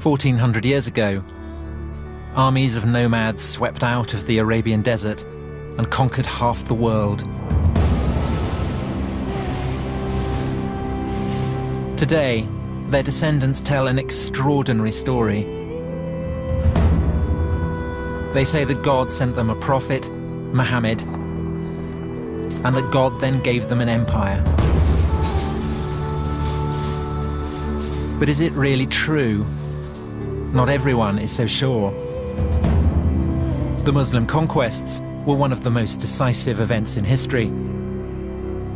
1400 years ago, armies of nomads swept out of the Arabian desert and conquered half the world. Today, their descendants tell an extraordinary story. They say that God sent them a prophet, Muhammad, and that God then gave them an empire. But is it really true? Not everyone is so sure. The Muslim conquests were one of the most decisive events in history.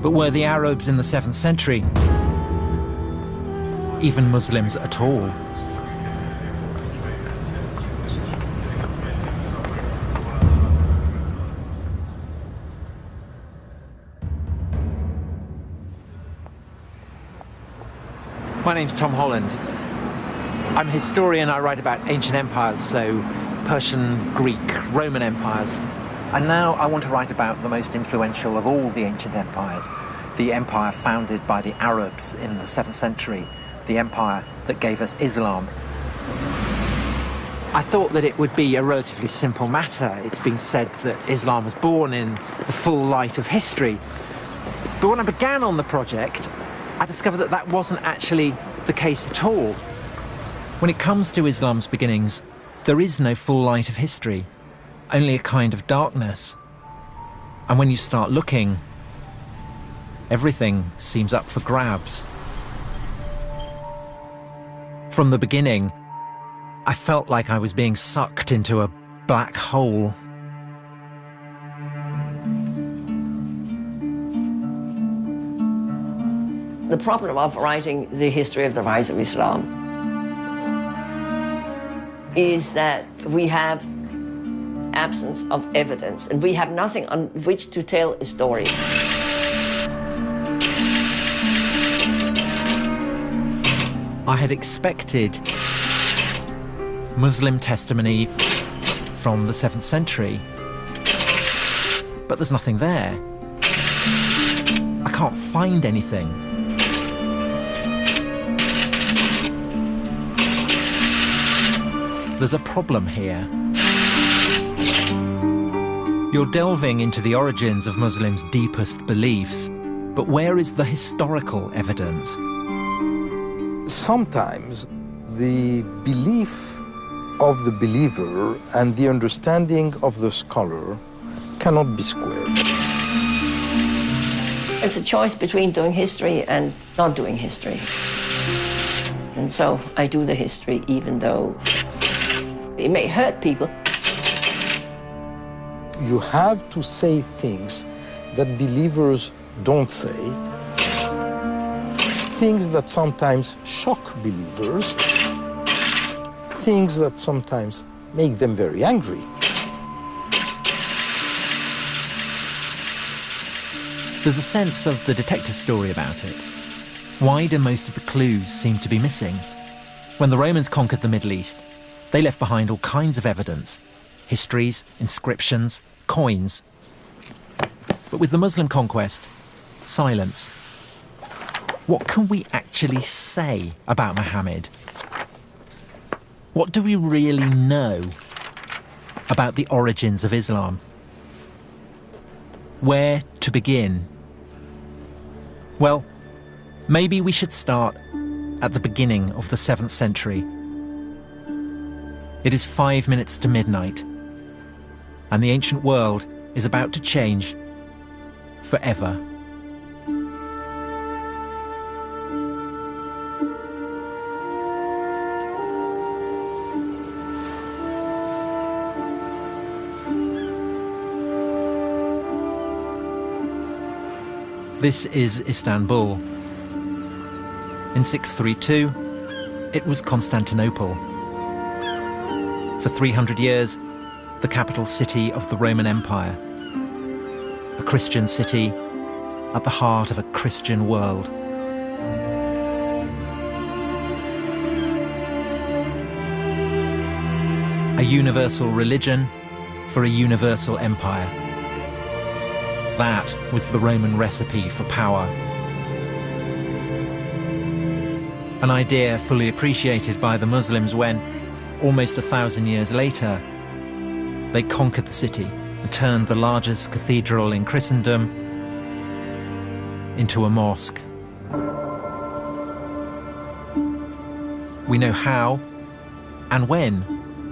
But were the Arabs in the 7th century even Muslims at all? My name's Tom Holland. I'm a historian. I write about ancient empires, so Persian, Greek, Roman empires. And now I want to write about the most influential of all the ancient empires, the empire founded by the Arabs in the 7th century, the empire that gave us Islam. I thought that it would be a relatively simple matter. It's been said that Islam was born in the full light of history. But when I began on the project, I discovered that that wasn't actually the case at all. When it comes to Islam's beginnings, there is no full light of history, only a kind of darkness. And when you start looking, everything seems up for grabs. From the beginning, I felt like I was being sucked into a black hole. The problem of writing the history of the rise of Islam is that we have absence of evidence and we have nothing on which to tell a story. I had expected Muslim testimony from the 7th century, but there's nothing there. I can't find anything. There's a problem here. You're delving into the origins of Muslims' deepest beliefs, but where is the historical evidence? Sometimes the belief of the believer and the understanding of the scholar cannot be squared. It's a choice between doing history and not doing history. And so I do the history even though it may hurt people. You have to say things that believers don't say, things that sometimes shock believers, things that sometimes make them very angry. There's a sense of the detective story about it. Why do most of the clues seem to be missing? When the Romans conquered the Middle East, they left behind all kinds of evidence, histories, inscriptions, coins. But with the Muslim conquest, silence. What can we actually say about Muhammad? What do we really know about the origins of Islam? Where to begin? Well, maybe we should start at the beginning of the 7th century. It is 5 minutes to midnight, and the ancient world is about to change forever. This is Istanbul. In 632, it was Constantinople. For 300 years, the capital city of the Roman Empire. A Christian city at the heart of a Christian world. A universal religion for a universal empire. That was the Roman recipe for power. An idea fully appreciated by the Muslims when, almost 1,000 years later, they conquered the city and turned the largest cathedral in Christendom into a mosque. We know how and when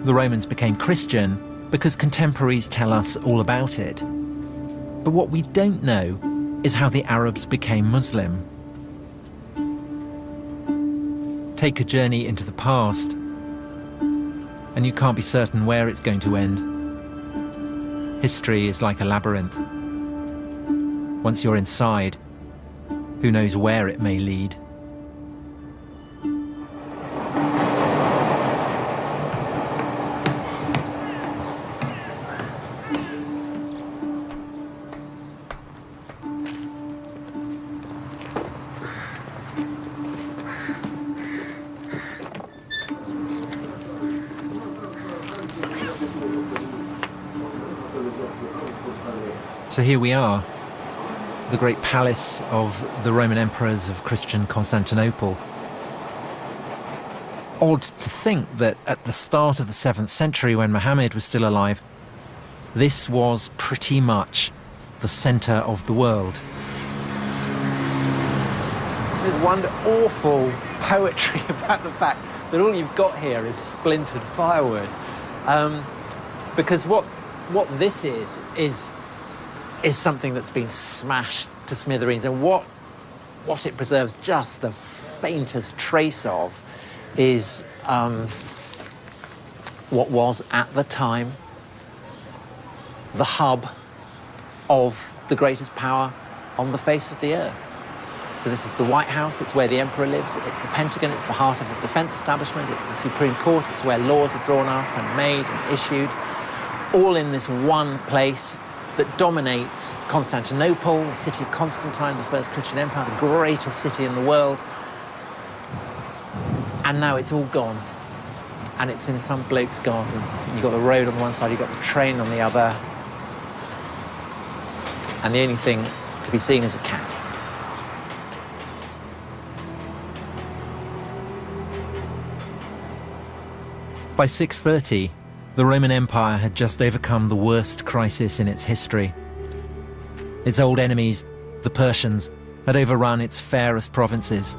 the Romans became Christian because contemporaries tell us all about it. But what we don't know is how the Arabs became Muslim. Take a journey into the past, and you can't be certain where it's going to end. History is like a labyrinth. Once you're inside, who knows where it may lead? So here we are, the great palace of the Roman emperors of Christian Constantinople. Odd to think that at the start of the 7th century, when Muhammad was still alive, this was pretty much the centre of the world. There's one awful poetry about the fact that all you've got here is splintered firewood. Because what this is something that's been smashed to smithereens, and what it preserves just the faintest trace of is what was at the time the hub of the greatest power on the face of the earth. So this is the White House, it's where the emperor lives, it's the Pentagon, it's the heart of the defense establishment, it's the Supreme Court, it's where laws are drawn up and made and issued, all in this one place that dominates Constantinople, the city of Constantine, the first Christian empire, the greatest city in the world. And now it's all gone. And it's in some bloke's garden. You've got the road on one side, you've got the train on the other. And the only thing to be seen is a cat. By 630, the Roman Empire had just overcome the worst crisis in its history. Its old enemies, the Persians, had overrun its fairest provinces.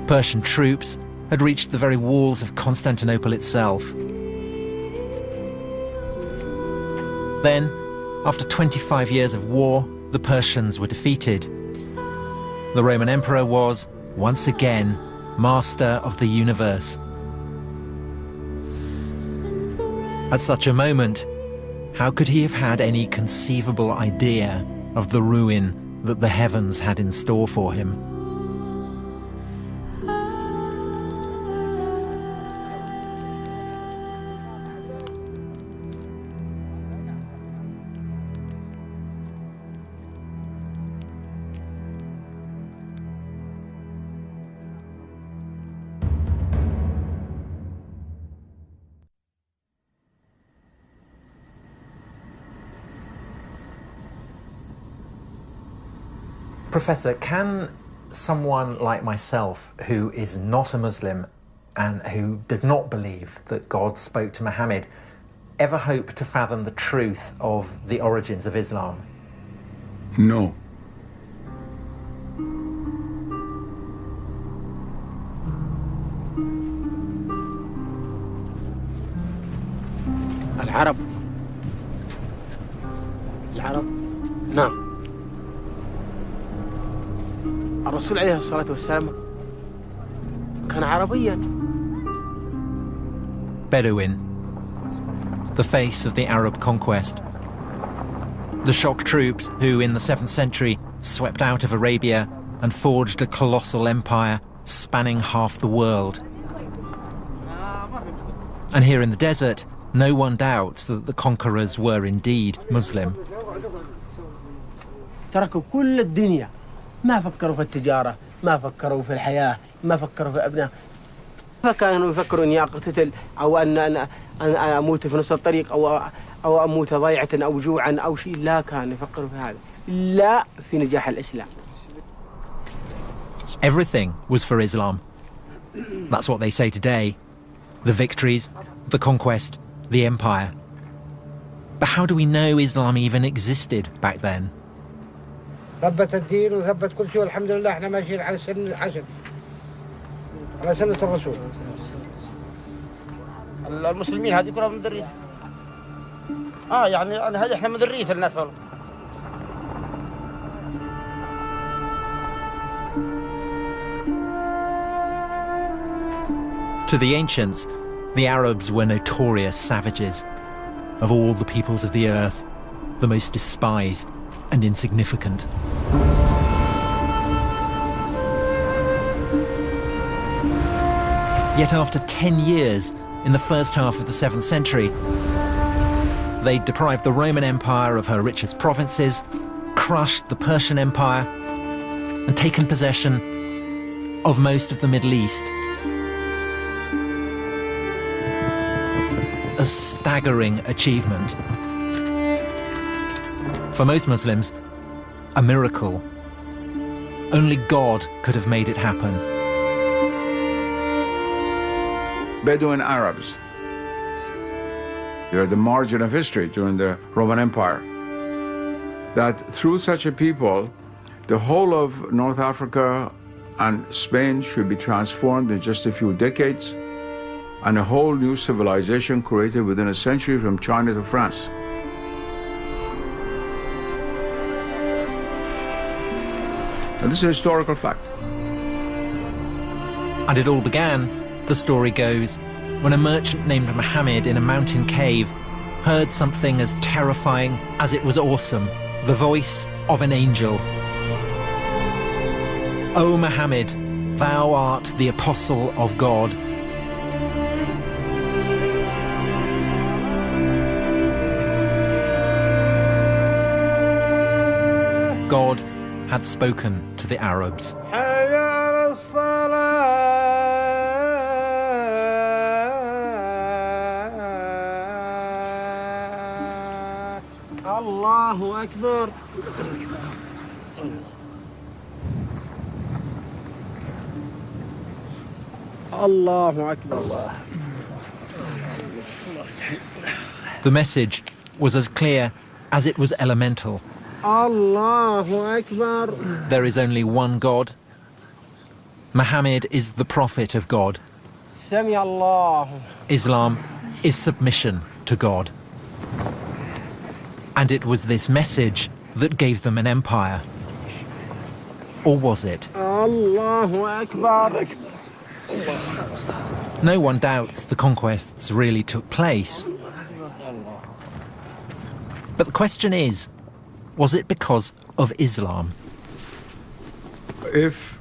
Persian troops had reached the very walls of Constantinople itself. Then, after 25 years of war, the Persians were defeated. The Roman Emperor was, once again, master of the universe. At such a moment, how could he have had any conceivable idea of the ruin that the heavens had in store for him? Professor, can someone like myself, who is not a Muslim and who does not believe that God spoke to Muhammad, ever hope to fathom the truth of the origins of Islam? No. العرب نعم الرسول عليه الصلاة والسلام كان عربيا. Bedouin, the face of the Arab conquest. The shock troops who, in the 7th century, swept out of Arabia and forged a colossal empire spanning half the world. And here in the desert, no one doubts that the conquerors were indeed Muslim. تركوا كل الدنيا، ما فكروا في التجارة، ما فكروا في الحياة، ما فكروا في أبناء. فكانوا يفكروا إني أقتتل أو أن أموت في نص الطريق أو أموت ضيعة أو جوعا أو شيء. لا كانوا يفكروا في هذا، لا في نجاح الإسلام. Everything was for Islam. That's what they say today. The victories, the conquest, the empire. But how do we know Islam even existed back then? ثبت الدين وثبت كل شيء والحمد لله احنا ماشيين على سن العسل على سنة الرسول. المسلمين هذه كلها من ذرية. يعني هذه احنا من ذرية الناس والله. To the ancients, the Arabs were notorious savages. Of all the peoples of the earth, the most despised and insignificant. Yet after 10 years, in the first half of the 7th century, they deprived the Roman Empire of her richest provinces, crushed the Persian Empire, and taken possession of most of the Middle East. A staggering achievement. For most Muslims, a miracle. Only God could have made it happen. Bedouin Arabs, they're the margin of history during the Roman Empire. That through such a people, the whole of North Africa and Spain should be transformed in just a few decades, and a whole new civilization created within a century from China to France. And this is a historical fact. And it all began, the story goes, when a merchant named Muhammad in a mountain cave heard something as terrifying as it was awesome, the voice of an angel. O Muhammad, thou art the apostle of God. God had spoken to the Arabs. Allahu Akbar. Allahu Akbar. The message was as clear as it was elemental. Allahu Akbar. There is only one God. Muhammad is the prophet of God. Sami Allah. Islam is submission to God. And it was this message that gave them an empire. Or was it? Allahu Akbar. No one doubts the conquests really took place. But the question is, was it because of Islam? If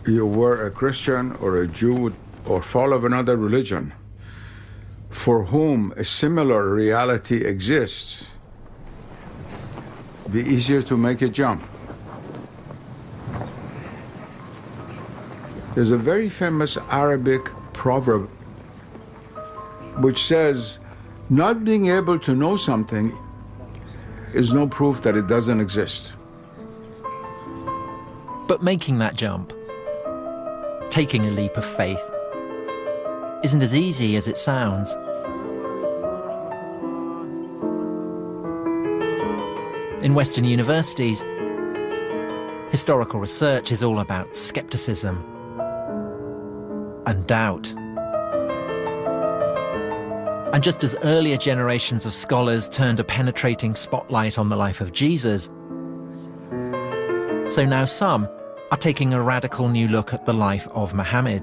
you were a Christian or a Jew or follow another religion for whom a similar reality exists, it'd be easier to make a jump. There's a very famous Arabic proverb which says, not being able to know something is no proof that it doesn't exist. But making that jump, taking a leap of faith, isn't as easy as it sounds. In Western universities, historical research is all about skepticism and doubt. And just as earlier generations of scholars turned a penetrating spotlight on the life of Jesus, so now some are taking a radical new look at the life of Muhammad.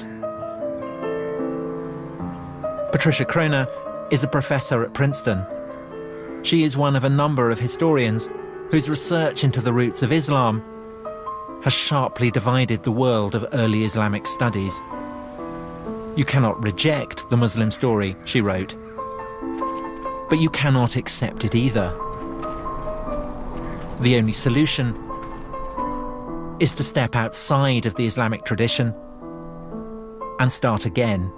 Patricia Kroner is a professor at Princeton. She is one of a number of historians whose research into the roots of Islam has sharply divided the world of early Islamic studies. You cannot reject the Muslim story, she wrote, but you cannot accept it either. The only solution is to step outside of the Islamic tradition and start again.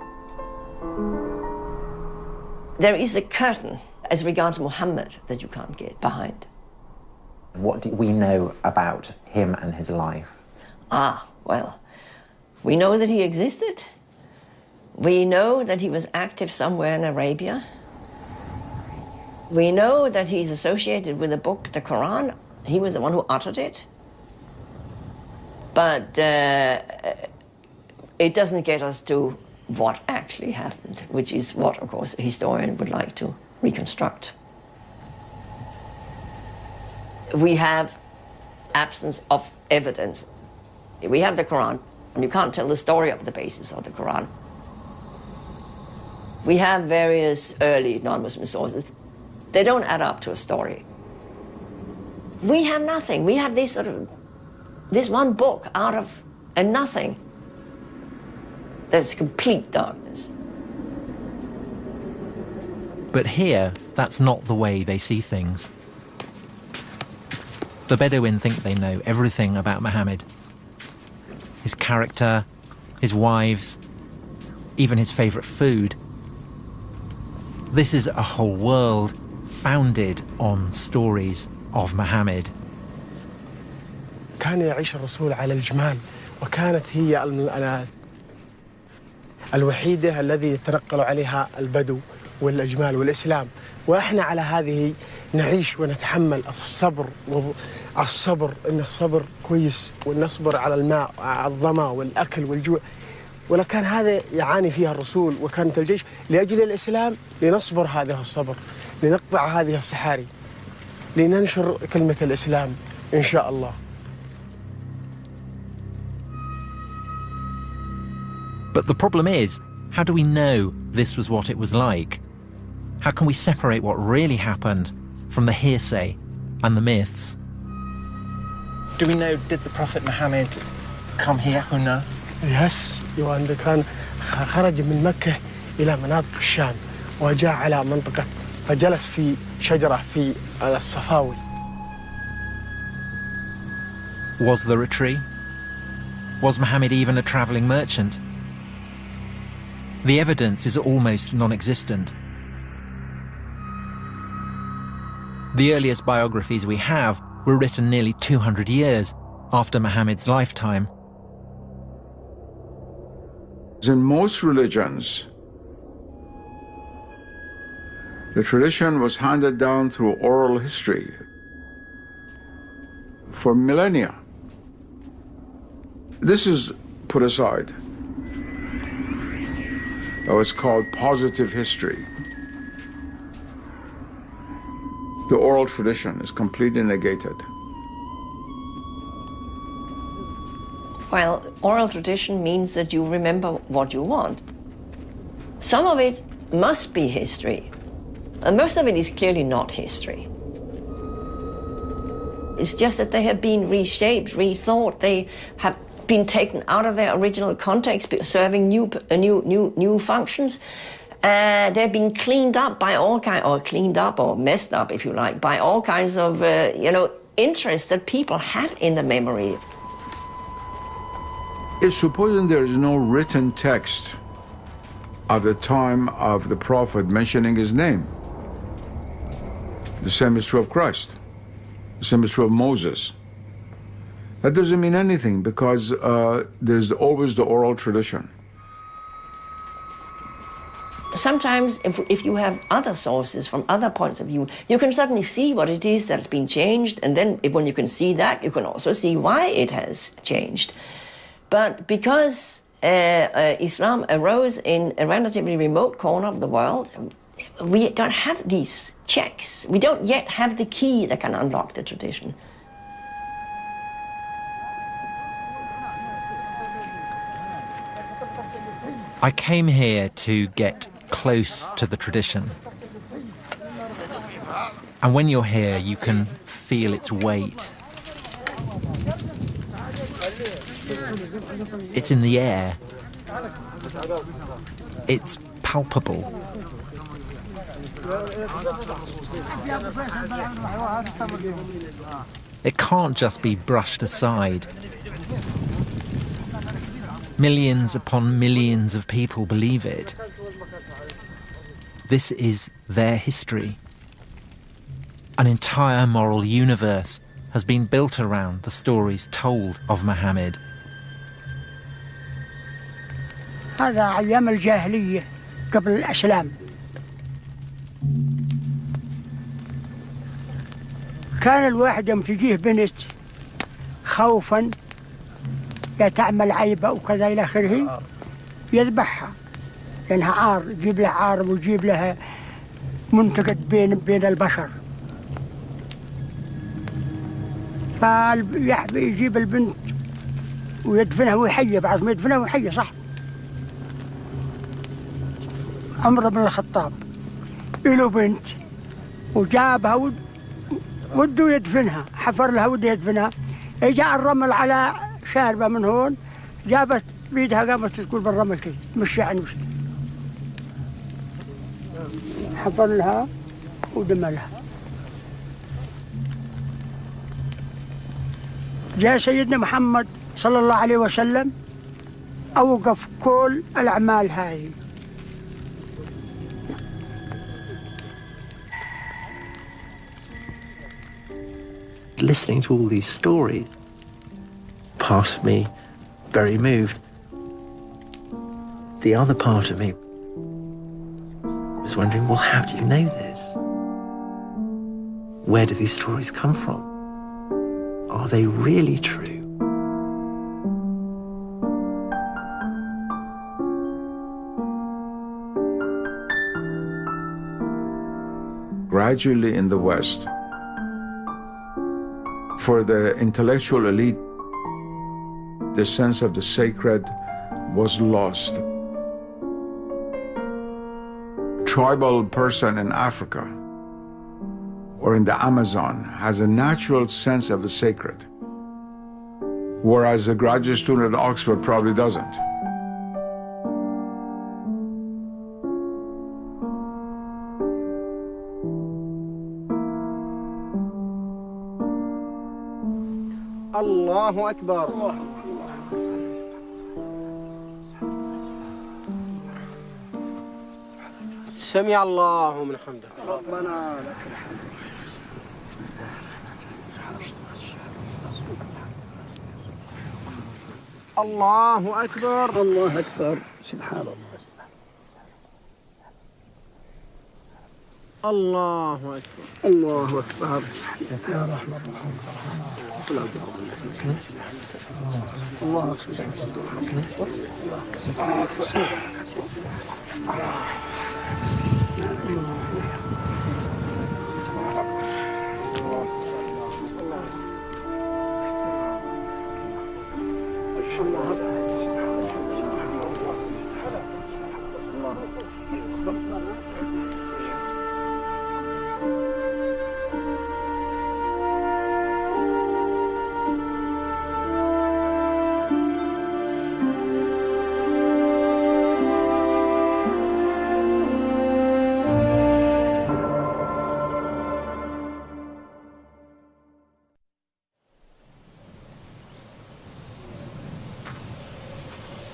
There is a curtain as regards Muhammad that you can't get behind. What do we know about him and his life? Well, we know that he existed. We know that he was active somewhere in Arabia. We know that he's associated with the book, the Quran. He was the one who uttered it. But it doesn't get us to what actually happened, which is what, of course, a historian would like to reconstruct. We have absence of evidence. We have the Quran, and you can't tell the story of the basis of the Quran. We have various early non-Muslim sources. They don't add up to a story. We have nothing. We have this one book out of a nothing. There's complete darkness. But here, that's not the way they see things. The Bedouin think they know everything about Muhammad. His character, his wives, even his favourite food. This is a whole world founded on stories of Muhammad. كان يعيش الرسول على الجمال، وكانت هي الوحيدة الذي يتنقل عليها البدو والأجمال والإسلام، وإحنا على هذه نعيش ونتحمل الصبر. إن الصبر كويس، ونصبر على الماء، على الظما والأكل والجوع. ولكن هذا يعاني فيها الرسول وكانت الجيش لأجل الإسلام، لنصبر هذا الصبر، لنقطع هذه الصحاري، لننشر كلمة الإسلام إن شاء الله. But the problem is, how do we know this was what it was like? How can we separate what really happened from the hearsay and the myths? Do we know, did the Prophet Muhammad come here, Huna? Yes, يوان كان خرج من مكة إلى مناطق الشام وجاء على منطقة فجلس في شجرة في الصفاوي. Was there a tree? Was Muhammad even a travelling merchant? The evidence is almost non-existent. The earliest biographies we have were written nearly 200 years after Muhammad's lifetime. In most religions, the tradition was handed down through oral history for millennia. This is put aside. That was called positive history. The oral tradition is completely negated. Well, oral tradition means that you remember what you want. Some of it must be history, and most of it is clearly not history. It's just that they have been reshaped, rethought. They have been taken out of their original context, serving new functions. They've been cleaned up by all kinds, or cleaned up or messed up, if you like, by all kinds of interests that people have in the memory. If supposing there is no written text of the time of the Prophet mentioning his name, the same is true of Christ. The same is true of Moses. That doesn't mean anything because there's always the oral tradition. Sometimes if you have other sources from other points of view, you can suddenly see what it is that's been changed, and then when you can see that, you can also see why it has changed. But because Islam arose in a relatively remote corner of the world, we don't have these checks. We don't yet have the key that can unlock the tradition. I came here to get close to the tradition. And when you're here, you can feel its weight. It's in the air. It's palpable. It can't just be brushed aside. Millions upon millions of people believe it. This is their history. An entire moral universe has been built around the stories told of Muhammad هذا أيام الجاهلية قبل الإسلام. كان الواحد يوم تجيه بنت خوفا يا تعمل عيبة وكذا إلى آخره يذبحها، لأنها عار، يجيب لها عار ويجيب لها منتقد بين البشر. فيجيب البنت ويدفنها ويحيى، بعد ما يدفنها ويحيى صح. عمر بن الخطاب له بنت وجابها وده يدفنها، حفر لها وده يدفنها، جاء الرمل على شاربة من هون، جابت بيدها قامت تقول بالرمل كذا مش يعني مش، حفر لها ودملها. جاء سيدنا محمد صلى الله عليه وسلم أوقف كل الأعمال هاي. Listening to all these stories, part of me very moved. The other part of me was wondering, well, how do you know this? Where do these stories come from? Are they really true? Gradually in the West, for the intellectual elite, the sense of the sacred was lost. A tribal person in Africa or in the Amazon has a natural sense of the sacred, whereas a graduate student at Oxford probably doesn't. الله أكبر. سمع الله من حمده. ربنا لك الحمد. الله أكبر. الله أكبر. سبحان الله. الله أكبر. الله أكبر. يا رحمة الله. الله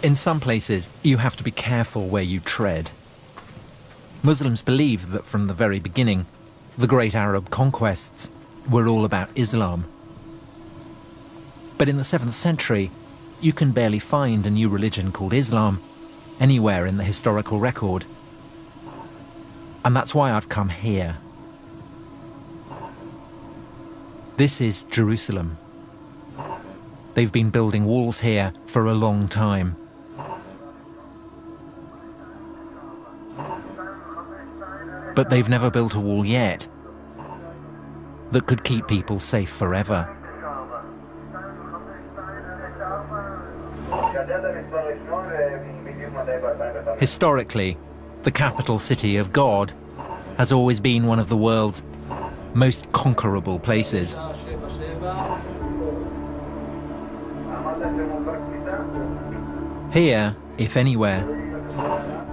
In some places, you have to be careful where you tread. Muslims believe that from the very beginning, the great Arab conquests were all about Islam. But in the 7th century, you can barely find a new religion called Islam anywhere in the historical record. And that's why I've come here. This is Jerusalem. They've been building walls here for a long time. But they've never built a wall yet that could keep people safe forever. Historically, the capital city of God has always been one of the world's most conquerable places. Here, if anywhere,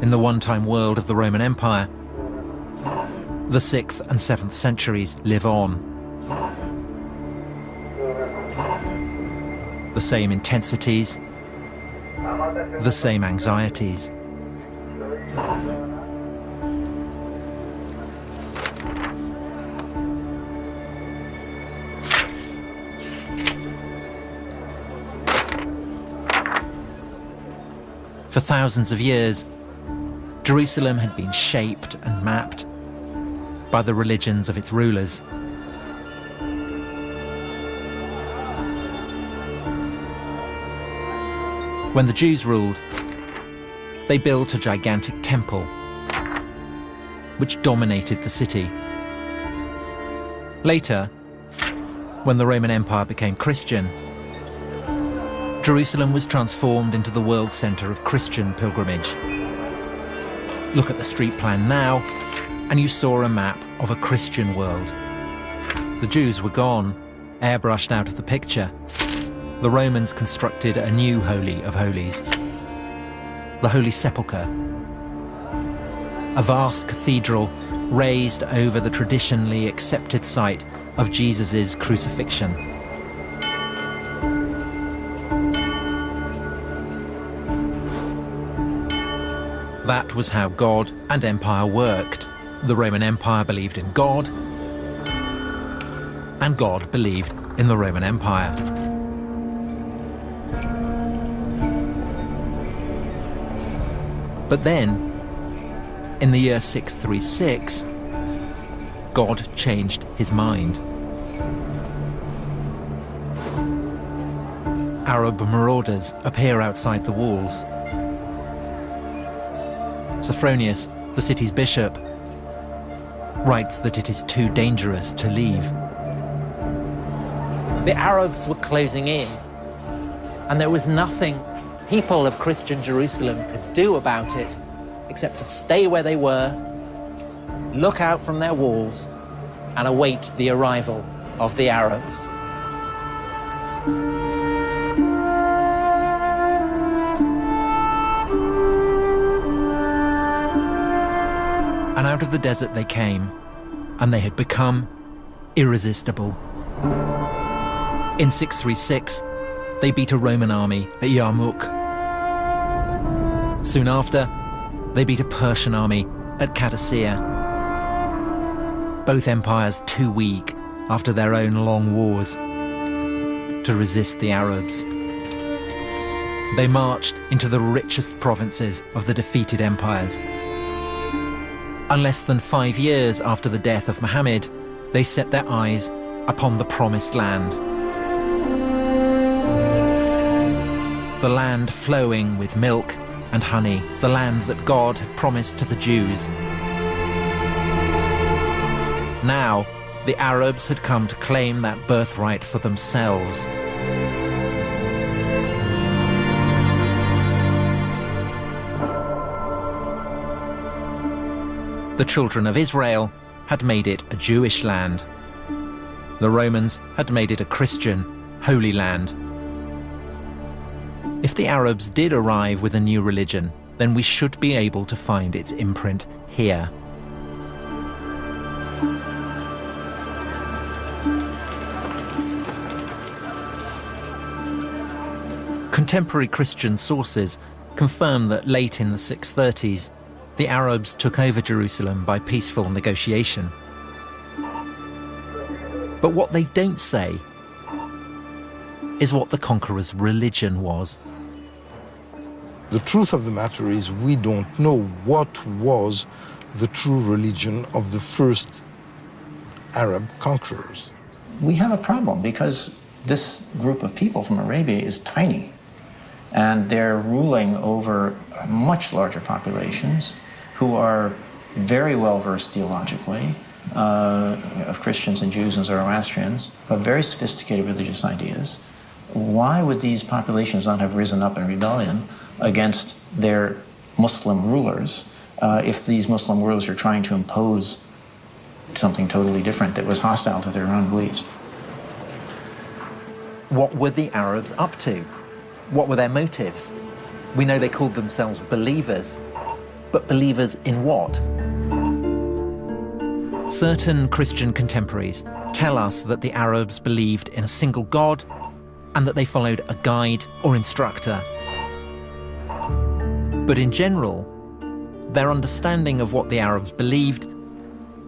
in the one-time world of the Roman Empire, the 6th and 7th centuries live on. The same intensities, the same anxieties. For thousands of years, Jerusalem had been shaped and mapped by the religions of its rulers. When the Jews ruled, they built a gigantic temple which dominated the city. Later, when the Roman Empire became Christian, Jerusalem was transformed into the world centre of Christian pilgrimage. Look at the street plan now, and you saw a map of a Christian world. The Jews were gone, airbrushed out of the picture. The Romans constructed a new Holy of Holies, the Holy Sepulchre, a vast cathedral raised over the traditionally accepted site of Jesus' crucifixion. That was how God and empire worked. The Roman Empire believed in God, and God believed in the Roman Empire. But then, in the year 636, God changed his mind. Arab marauders appear outside the walls. Sophronius, the city's bishop, writes that it is too dangerous to leave. The Arabs were closing in, and there was nothing people of Christian Jerusalem could do about it except to stay where they were, look out from their walls, and await the arrival of the Arabs. And out of the desert they came, and they had become irresistible. In 636, they beat a Roman army at Yarmouk. Soon after, they beat a Persian army at Qadisiyah. Both empires too weak after their own long wars to resist the Arabs. They marched into the richest provinces of the defeated empires. And less than 5 years after the death of Muhammad, they set their eyes upon the Promised Land. The land flowing with milk and honey, the land that God had promised to the Jews. Now, the Arabs had come to claim that birthright for themselves. The children of Israel had made it a Jewish land. The Romans had made it a Christian, holy land. If the Arabs did arrive with a new religion, then we should be able to find its imprint here. Contemporary Christian sources confirm that late in the 630s, the Arabs took over Jerusalem by peaceful negotiation. But what they don't say is what the conqueror's religion was. The truth of the matter is we don't know what was the true religion of the first Arab conquerors. We have a problem because this group of people from Arabia is tiny, and they're ruling over much larger populations who are very well versed theologically, of Christians and Jews and Zoroastrians, but very sophisticated religious ideas. Why would these populations not have risen up in rebellion against their Muslim rulers if these Muslim rulers are trying to impose something totally different that was hostile to their own beliefs? What were the Arabs up to? What were their motives? We know they called themselves believers, but believers in what? Certain Christian contemporaries tell us that the Arabs believed in a single God and that they followed a guide or instructor. But in general, their understanding of what the Arabs believed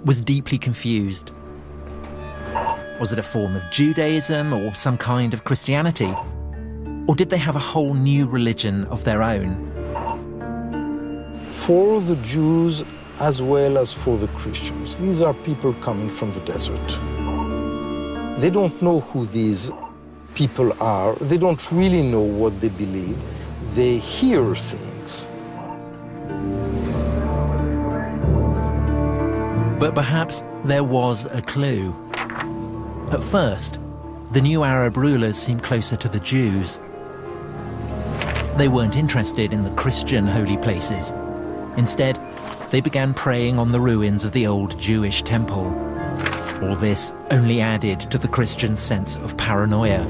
was deeply confused. Was it a form of Judaism or some kind of Christianity? Or did they have a whole new religion of their own? for the Jews as well as for the Christians. These are people coming from the desert. They don't know who these people are. They don't really know what they believe. They hear things. But perhaps there was a clue. At first, the new Arab rulers seemed closer to the Jews. They weren't interested in the Christian holy places. Instead, they began praying on the ruins of the old Jewish temple. All this only added to the Christians' sense of paranoia.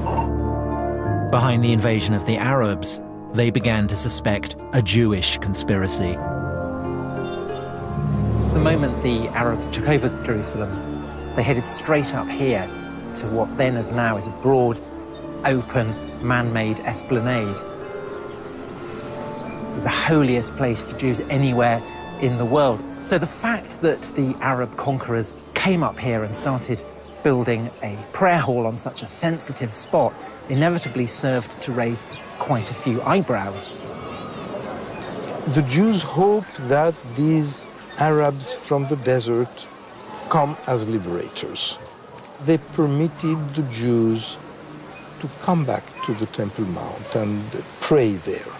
Behind the invasion of the Arabs, they began to suspect a Jewish conspiracy. The moment the Arabs took over Jerusalem, they headed straight up here to what then as now is a broad, open, man-made esplanade. The holiest place to Jews anywhere in the world. So the fact that the Arab conquerors came up here and started building a prayer hall on such a sensitive spot inevitably served to raise quite a few eyebrows. The Jews hoped that these Arabs from the desert come as liberators. They permitted the Jews to come back to the Temple Mount and pray there.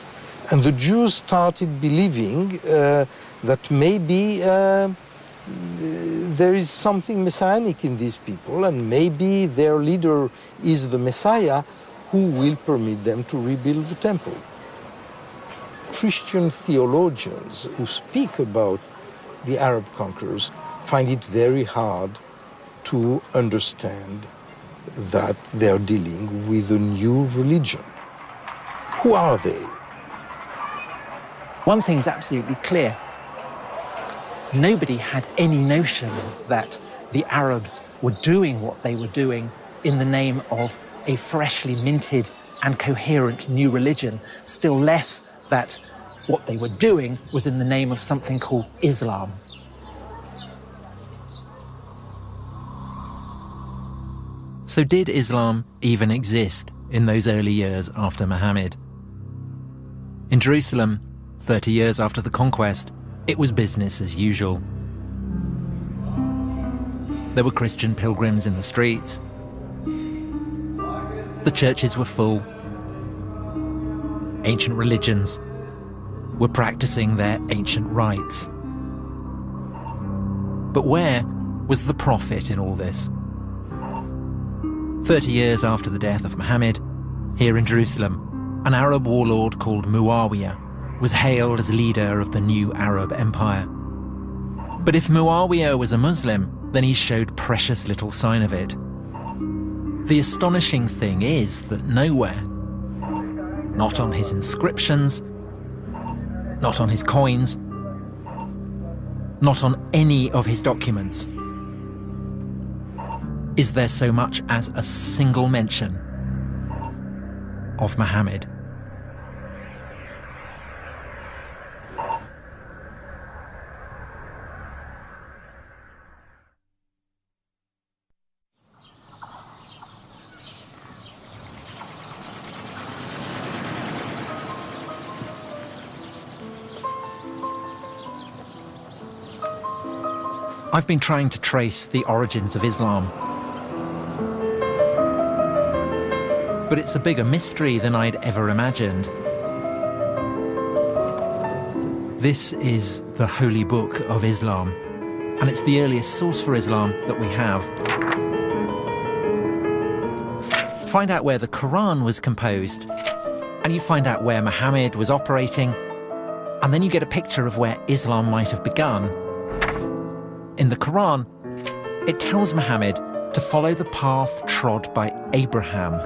And the Jews started believing that maybe there is something messianic in these people, and maybe their leader is the Messiah who will permit them to rebuild the temple. Christian theologians who speak about the Arab conquerors find it very hard to understand that they are dealing with a new religion. Who are they? One thing is absolutely clear. Nobody had any notion that the Arabs were doing what they were doing in the name of a freshly minted and coherent new religion, still less that what they were doing was in the name of something called Islam. So did Islam even exist in those early years after Muhammad? In Jerusalem, 30 years after the conquest, it was business as usual. There were Christian pilgrims in the streets. The churches were full. Ancient religions were practicing their ancient rites. But where was the prophet in all this? 30 years after the death of Muhammad, here in Jerusalem, an Arab warlord called Muawiyah was hailed as leader of the new Arab Empire. But if Muawiyah was a Muslim, then he showed precious little sign of it. The astonishing thing is that nowhere, not on his inscriptions, not on his coins, not on any of his documents, is there so much as a single mention of Muhammad. I've been trying to trace the origins of Islam. But it's a bigger mystery than I'd ever imagined. This is the Holy Book of Islam, and it's the earliest source for Islam that we have. Find out where the Quran was composed, and you find out where Muhammad was operating, and then you get a picture of where Islam might have begun. In the Quran, it tells Muhammad to follow the path trod by Abraham.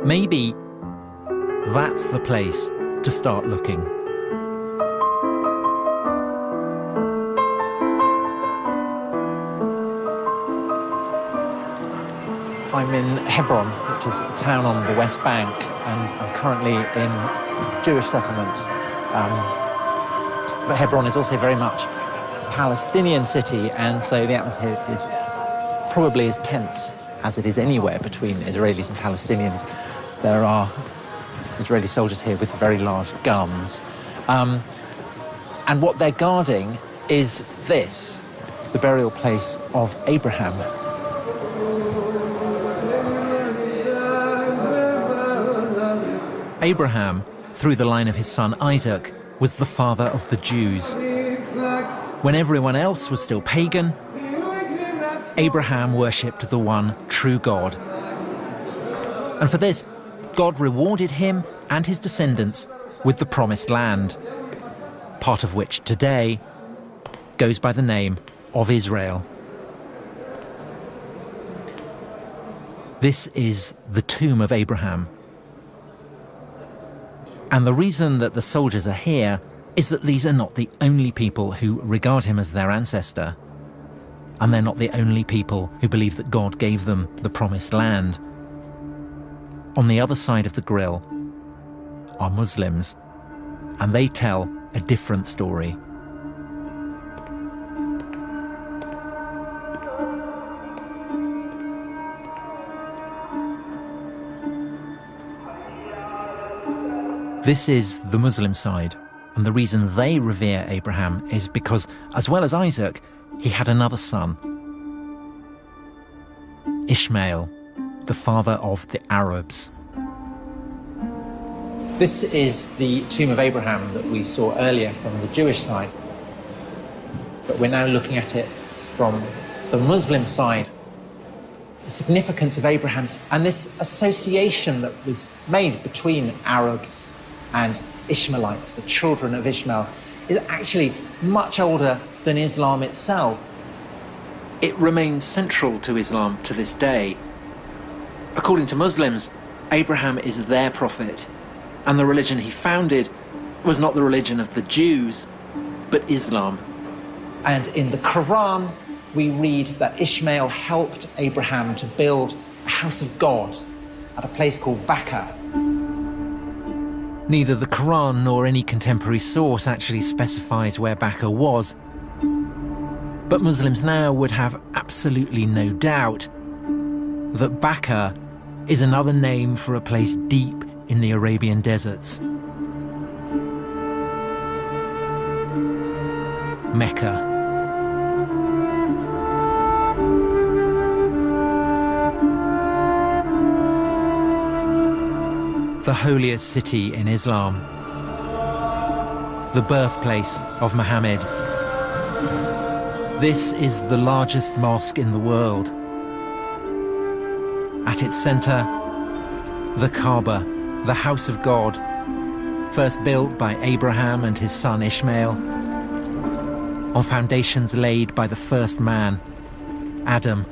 Maybe that's the place to start looking. I'm in Hebron, which is a town on the West Bank, and I'm currently in a Jewish settlement. But Hebron is also very much a Palestinian city, and so the atmosphere is probably as tense as it is anywhere between Israelis and Palestinians. There are Israeli soldiers here with very large guns. And what they're guarding is this, the burial place of Abraham. Abraham, through the line of his son Isaac, was the father of the Jews. When everyone else was still pagan, Abraham worshipped the one true God. And for this, God rewarded him and his descendants with the promised land, part of which today goes by the name of Israel. This is the tomb of Abraham. And the reason that the soldiers are here is that these are not the only people who regard him as their ancestor. And they're not the only people who believe that God gave them the promised land. On the other side of the grill are Muslims, and they tell a different story. This is the Muslim side, and the reason they revere Abraham is because, as well as Isaac, he had another son, Ishmael, the father of the Arabs. This is the tomb of Abraham that we saw earlier from the Jewish side, but we're now looking at it from the Muslim side. The significance of Abraham and this association that was made between Arabs and Ishmaelites, the children of Ishmael, is actually much older than Islam itself. It remains central to Islam to this day. According to Muslims, Abraham is their prophet, and the religion he founded was not the religion of the Jews, but Islam. And in the Quran, we read that Ishmael helped Abraham to build a house of God at a place called Bakkah. Neither the Quran nor any contemporary source actually specifies where Bakkah was, but Muslims now would have absolutely no doubt that Bakkah is another name for a place deep in the Arabian deserts. Mecca. The holiest city in Islam, the birthplace of Muhammad. This is the largest mosque in the world. At its center, the Kaaba, the house of God, first built by Abraham and his son Ishmael, on foundations laid by the first man, Adam.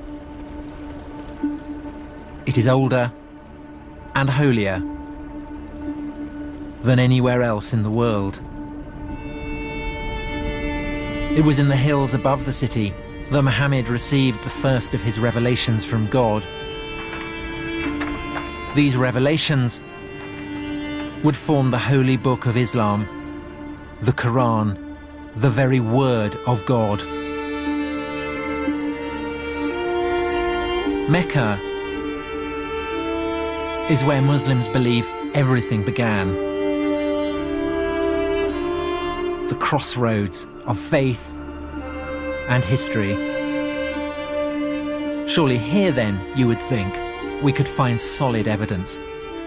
It is older and holier than anywhere else in the world. It was in the hills above the city that Muhammad received the first of his revelations from God. These revelations would form the holy book of Islam, the Quran, the very word of God. Mecca is where Muslims believe everything began. The crossroads of faith and history. Surely here then, you would think, we could find solid evidence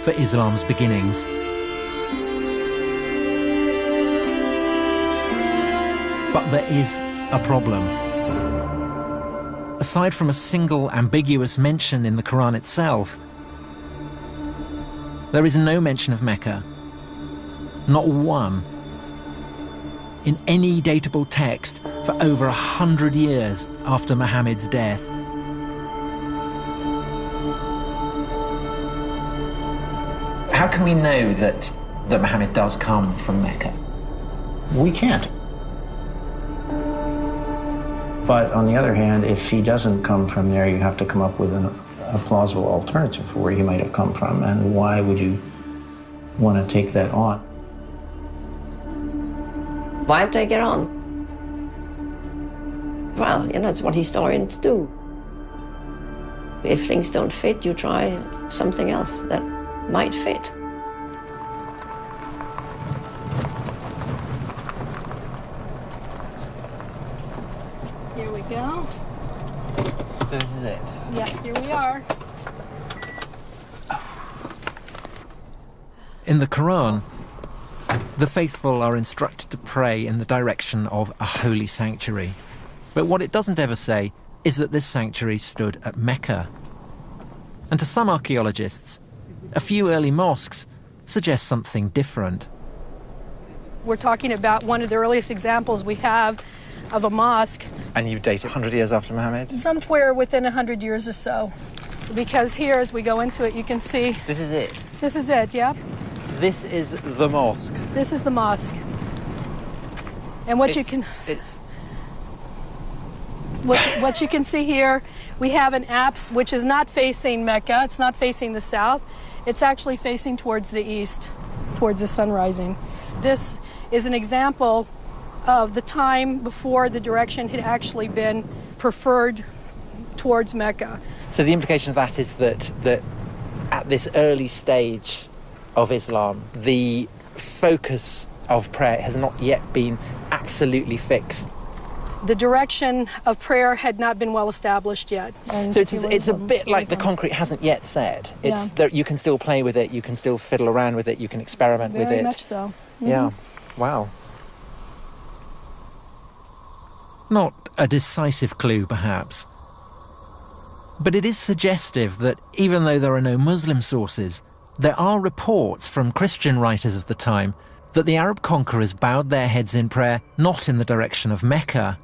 for Islam's beginnings. But there is a problem. Aside from a single ambiguous mention in the Quran itself, there is no mention of Mecca. Not one. In any datable text for over 100 years after Muhammad's death. How can we know that Muhammad does come from Mecca? We can't. But on the other hand, if he doesn't come from there, you have to come up with a plausible alternative for where he might have come from, and why would you want to take that on? Why take it on? Well, you know, it's what historians do. If things don't fit, you try something else that might fit. Here we go. So this is it? Yeah, here we are. In the Quran, the faithful are instructed to pray in the direction of a holy sanctuary. But what it doesn't ever say is that this sanctuary stood at Mecca. And to some archaeologists, a few early mosques suggest something different. We're talking about one of the earliest examples we have of a mosque. And you date it 100 years after Muhammad? Somewhere within 100 years or so. Because here, as we go into it, you can see... This is it? This is it, yeah. This is the mosque? This is the mosque. And what you can... What you can see here, we have an apse which is not facing Mecca. It's not facing the south. It's actually facing towards the east, towards the sun rising. This is an example of the time before the direction had actually been preferred towards Mecca. So the implication of that is that at this early stage of Islam, the focus of prayer has not yet been absolutely fixed. The direction of prayer had not been well established yet. So it's a bit like the concrete hasn't yet set. It's that you can still play with it, you can still fiddle around with it, you can experiment with it. Very much so. Mm-hmm. Yeah. Wow. Not a decisive clue, perhaps. But it is suggestive that even though there are no Muslim sources, there are reports from Christian writers of the time that the Arab conquerors bowed their heads in prayer not in the direction of Mecca,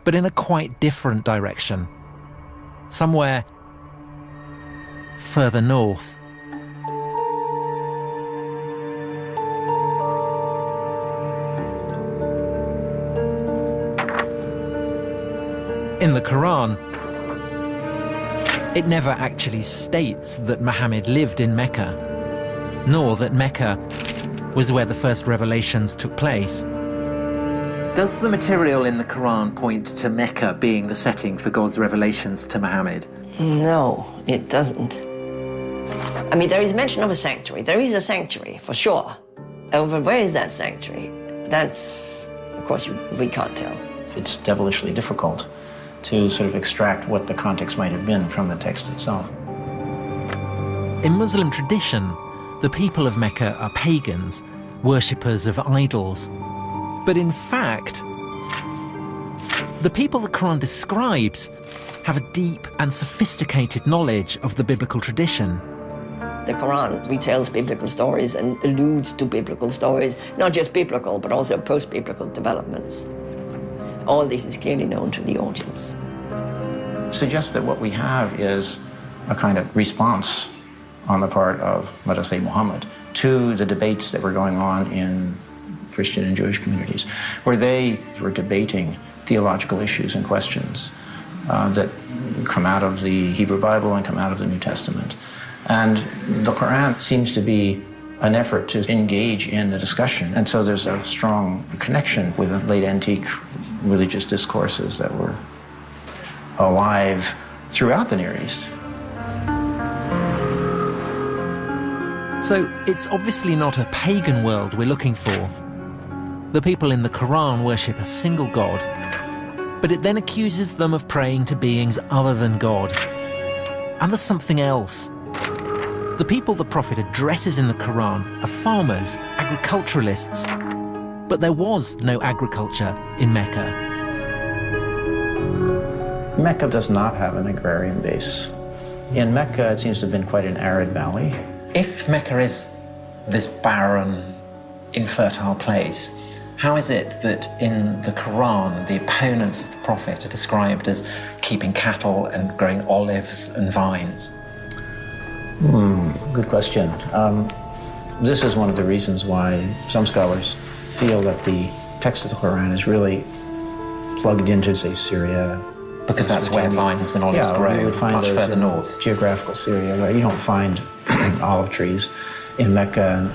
but in a quite different direction. Somewhere further north. In the Quran, it never actually states that Muhammad lived in Mecca, nor that Mecca was where the first revelations took place. Does the material in the Quran point to Mecca being the setting for God's revelations to Muhammad? No, it doesn't. I mean, there is mention of a sanctuary. There is a sanctuary, for sure. But where is that sanctuary? That's, of course, we can't tell. It's devilishly difficult to sort of extract what the context might have been from the text itself. In Muslim tradition, the people of Mecca are pagans, worshippers of idols. But in fact, the people the Quran describes have a deep and sophisticated knowledge of the biblical tradition. The Quran retells biblical stories and alludes to biblical stories, not just biblical, but also post-biblical developments. All this is clearly known to the audience. It suggests that what we have is a kind of response on the part of, let us say, Muhammad, to the debates that were going on in Christian and Jewish communities, where they were debating theological issues and questions that come out of the Hebrew Bible and come out of the New Testament. And the Quran seems to be an effort to engage in the discussion. And so there's a strong connection with the late antique religious discourses that were alive throughout the Near East. So it's obviously not a pagan world we're looking for. The people in the Quran worship a single God, but it then accuses them of praying to beings other than God. And there's something else. The people the Prophet addresses in the Quran are farmers, agriculturalists, but there was no agriculture in Mecca. Mecca does not have an agrarian base. In Mecca, it seems to have been quite an arid valley. If Mecca is this barren, infertile place, how is it that in the Quran, the opponents of the Prophet are described as keeping cattle and growing olives and vines? Good question. This is one of the reasons why some scholars feel that the text of the Quran is really plugged into, say, Syria. Because that's where vines and olives grow, you would find much further north. Geographical Syria, where you don't find olive trees in Mecca.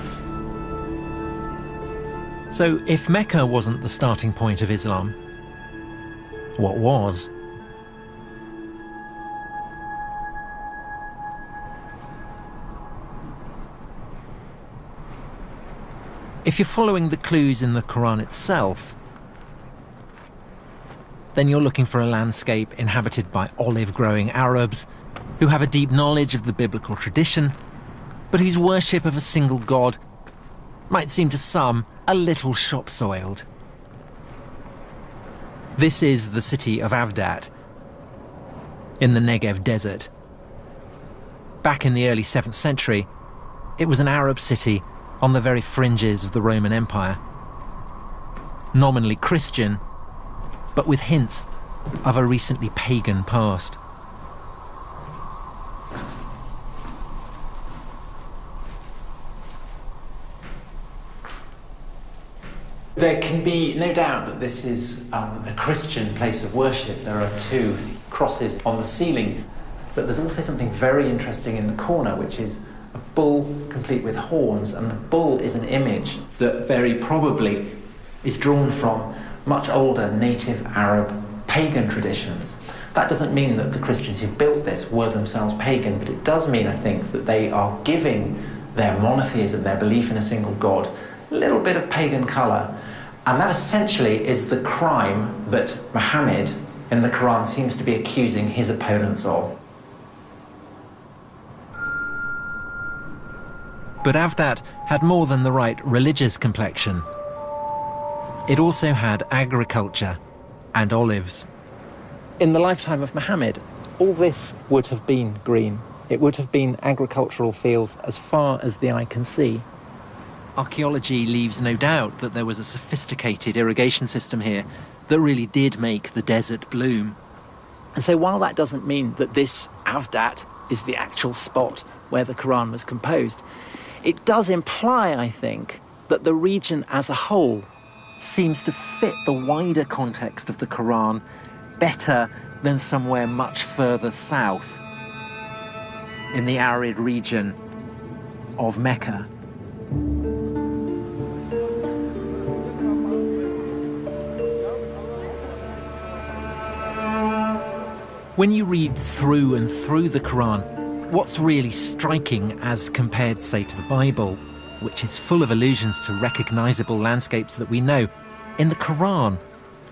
So if Mecca wasn't the starting point of Islam, what was? If you're following the clues in the Quran itself, then you're looking for a landscape inhabited by olive-growing Arabs who have a deep knowledge of the biblical tradition, but whose worship of a single god might seem to some a little shop-soiled. This is the city of Avdat, in the Negev desert. Back in the early 7th century, it was an Arab city on the very fringes of the Roman Empire. Nominally Christian, but with hints of a recently pagan past. There can be no doubt that this is a Christian place of worship. There are 2 crosses on the ceiling, but there's also something very interesting in the corner, which is a bull complete with horns, and the bull is an image that very probably is drawn from much older native Arab pagan traditions. That doesn't mean that the Christians who built this were themselves pagan, but it does mean, I think, that they are giving their monotheism, their belief in a single god, a little bit of pagan colour. And that essentially is the crime that Muhammad in the Quran seems to be accusing his opponents of. But Avdat had more than the right religious complexion. It also had agriculture and olives. In the lifetime of Muhammad, all this would have been green. It would have been agricultural fields as far as the eye can see. Archaeology leaves no doubt that there was a sophisticated irrigation system here that really did make the desert bloom. And so while that doesn't mean that this Avdat is the actual spot where the Quran was composed, it does imply, I think, that the region as a whole seems to fit the wider context of the Quran better than somewhere much further south, in the arid region of Mecca. When you read through and through the Quran, what's really striking as compared, say, to the Bible, which is full of allusions to recognizable landscapes that we know, in the Quran,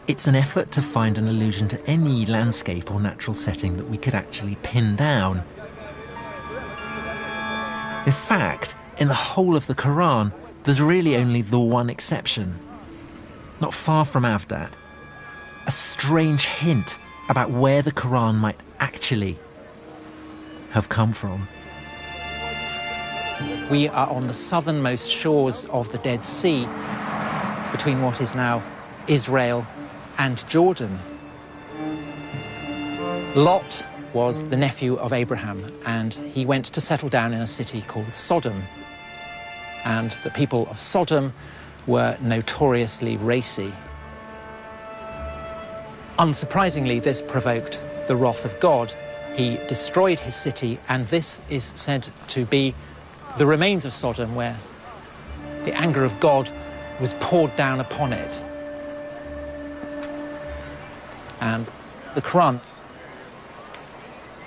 it's an effort to find an allusion to any landscape or natural setting that we could actually pin down. In fact, in the whole of the Quran, there's really only the one exception. Not far from Avdat, a strange hint about where the Quran might actually have come from. We are on the southernmost shores of the Dead Sea, between what is now Israel and Jordan. Lot was the nephew of Abraham, and he went to settle down in a city called Sodom. And the people of Sodom were notoriously racy. Unsurprisingly, this provoked the wrath of God. He destroyed his city, and this is said to be the remains of Sodom, where the anger of God was poured down upon it. And the Quran.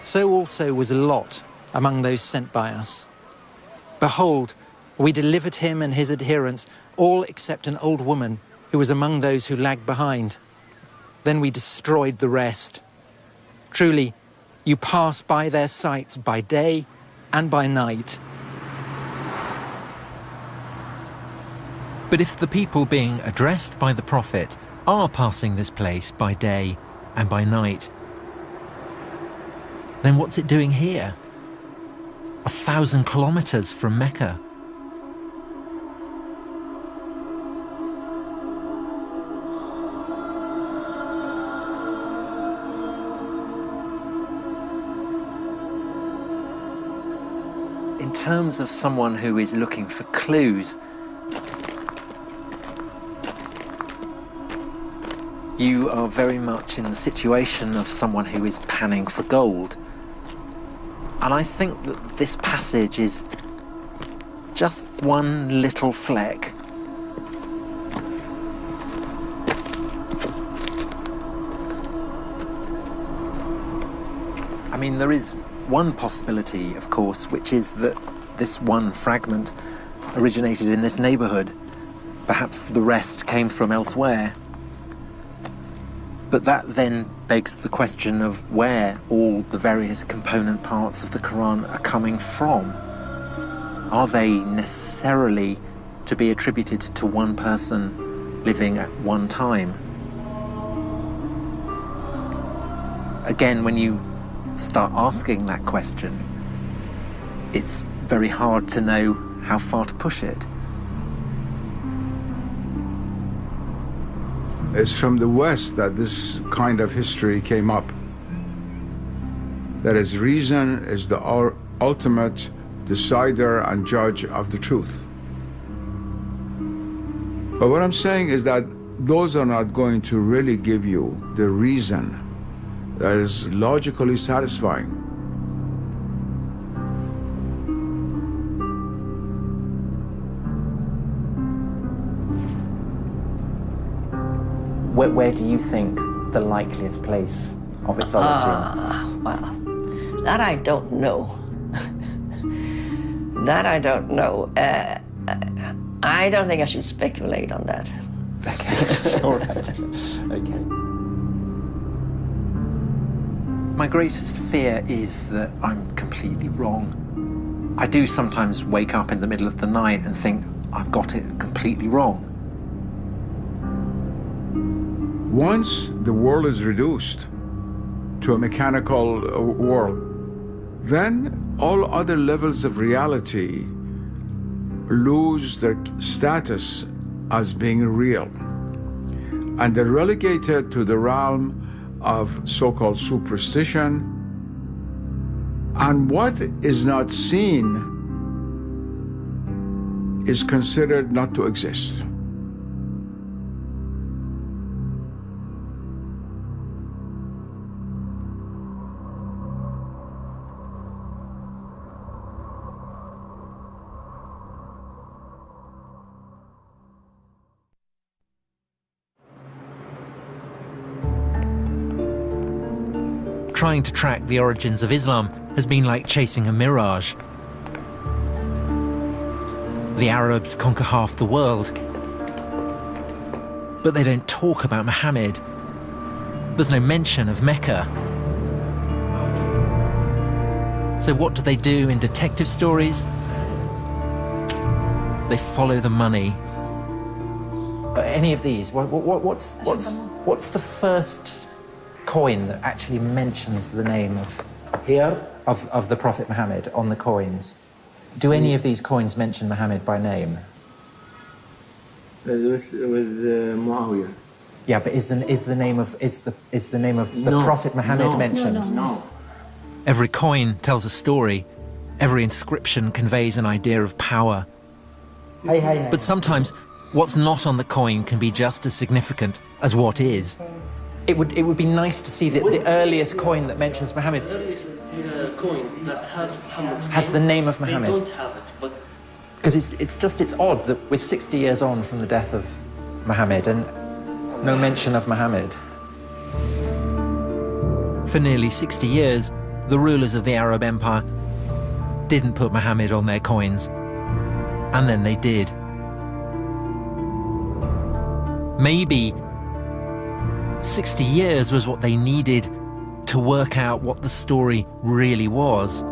So also was Lot among those sent by us. Behold, we delivered him and his adherents, all except an old woman who was among those who lagged behind. Then we destroyed the rest. Truly, you pass by their sites by day and by night. But if the people being addressed by the prophet are passing this place by day and by night, then what's it doing here? 1,000 kilometers from Mecca. In terms of someone who is looking for clues, you are very much in the situation of someone who is panning for gold. And I think that this passage is just one little fleck. I mean, there is one possibility, of course, which is that this one fragment originated in this neighborhood. Perhaps the rest came from elsewhere. But that then begs the question of where all the various component parts of the Quran are coming from. Are they necessarily to be attributed to one person living at one time? Again, when you start asking that question, it's very hard to know how far to push it. It's from the West that this kind of history came up. That is, reason is the ultimate decider and judge of the truth. But what I'm saying is that those are not going to really give you the reason that is logically satisfying. Where do you think the likeliest place of its origin? Well, that I don't know. That I don't know. I don't think I should speculate on that. Okay, all right. Okay. My greatest fear is that I'm completely wrong. I do sometimes wake up in the middle of the night and think I've got it completely wrong. Once the world is reduced to a mechanical world, then all other levels of reality lose their status as being real. And they're relegated to the realm of so-called superstition. And what is not seen is considered not to exist. Trying to track the origins of Islam has been like chasing a mirage. The Arabs conquer half the world, but they don't talk about Muhammad. There's no mention of Mecca. So what do they do in detective stories? They follow the money. Any of these? What's the first coin that actually mentions the name of the Prophet Muhammad on the coins? Do any of these coins mention Muhammad by name? with Muawiyah. Yeah, but is the name of the Prophet Muhammad mentioned? No. Every coin tells a story. Every inscription conveys an idea of power. But sometimes what's not on the coin can be just as significant as what is. It would be nice to see the earliest coin that mentions Muhammad. The earliest coin that has Muhammad's has the name of Muhammad. They don't have it, but because it's odd that we're 60 years on from the death of Muhammad and no mention of Muhammad. For nearly 60 years, the rulers of the Arab Empire didn't put Muhammad on their coins, and then they did. Maybe 60 years was what they needed to work out what the story really was.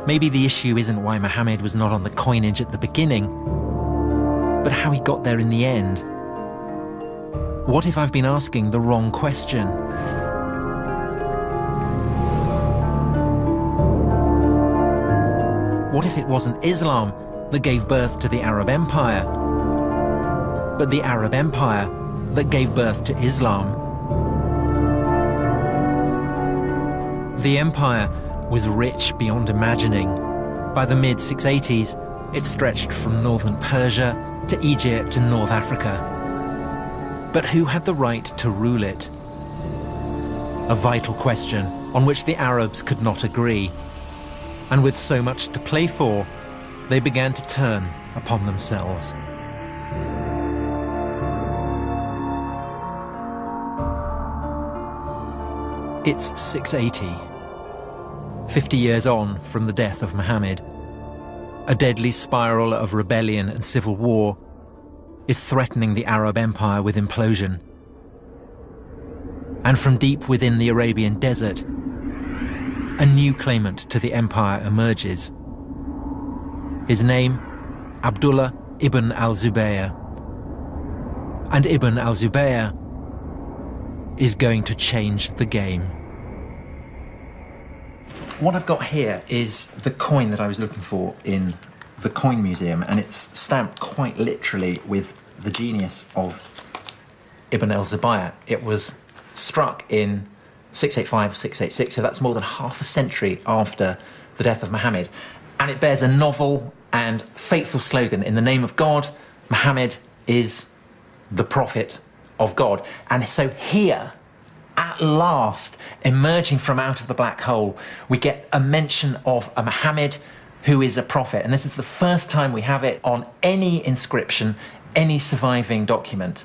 Maybe the issue isn't why Muhammad was not on the coinage at the beginning, but how he got there in the end. What if I've been asking the wrong question? What if it wasn't Islam that gave birth to the Arab Empire, but the Arab Empire that gave birth to Islam? The empire was rich beyond imagining. By the mid-680s, it stretched from northern Persia to Egypt and North Africa. But who had the right to rule it? A vital question on which the Arabs could not agree. And with so much to play for, they began to turn upon themselves. It's 680, 50 years on from the death of Muhammad. A deadly spiral of rebellion and civil war is threatening the Arab Empire with implosion. And from deep within the Arabian desert, a new claimant to the empire emerges. His name, Abdullah ibn al-Zubayr. And Ibn al-Zubayr is going to change the game. What I've got here is the coin that I was looking for in the Coin Museum, and it's stamped quite literally with the genius of Ibn al-Zubayr. It was struck in 685, 686, so that's more than half a century after the death of Muhammad. And it bears a novel and fateful slogan: in the name of God, Muhammad is the prophet of God. And so here, at last, emerging from out of the black hole, we get a mention of a Muhammad who is a prophet. And this is the first time we have it on any inscription, any surviving document.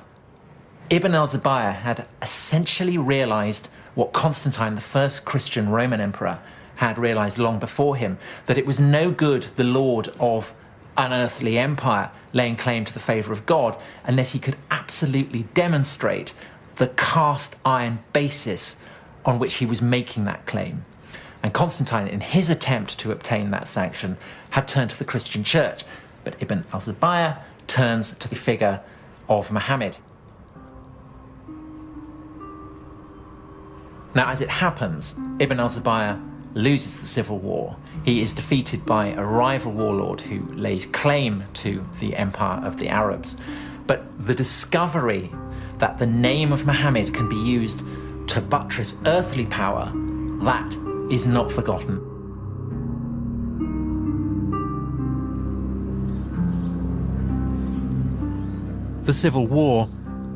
Ibn al-Zubayr had essentially realized what Constantine, the first Christian Roman emperor, had realized long before him, that it was no good the lord of an earthly empire laying claim to the favor of God unless he could absolutely demonstrate the cast iron basis on which he was making that claim. And Constantine, in his attempt to obtain that sanction, had turned to the Christian church. But Ibn al-Zubayr turns to the figure of Muhammad. Now, as it happens, Ibn al-Zubayr loses the civil war. He is defeated by a rival warlord who lays claim to the empire of the Arabs. But the discovery that the name of Muhammad can be used to buttress earthly power, that is not forgotten. The civil war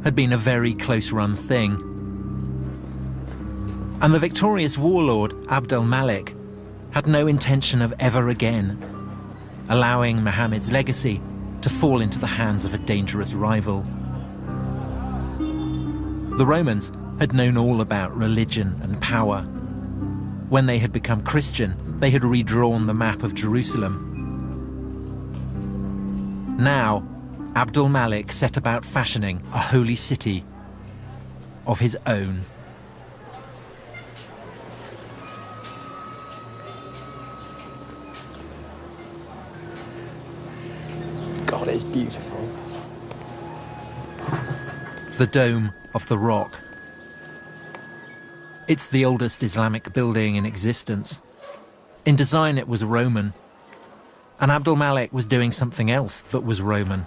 had been a very close-run thing. And the victorious warlord, Abd al-Malik, had no intention of ever again allowing Muhammad's legacy to fall into the hands of a dangerous rival. The Romans had known all about religion and power. When they had become Christian, they had redrawn the map of Jerusalem. Now, Abd al-Malik set about fashioning a holy city of his own. God, it's beautiful. The Dome of the Rock. It's the oldest Islamic building in existence. In design, it was Roman. And Abd al-Malik was doing something else that was Roman,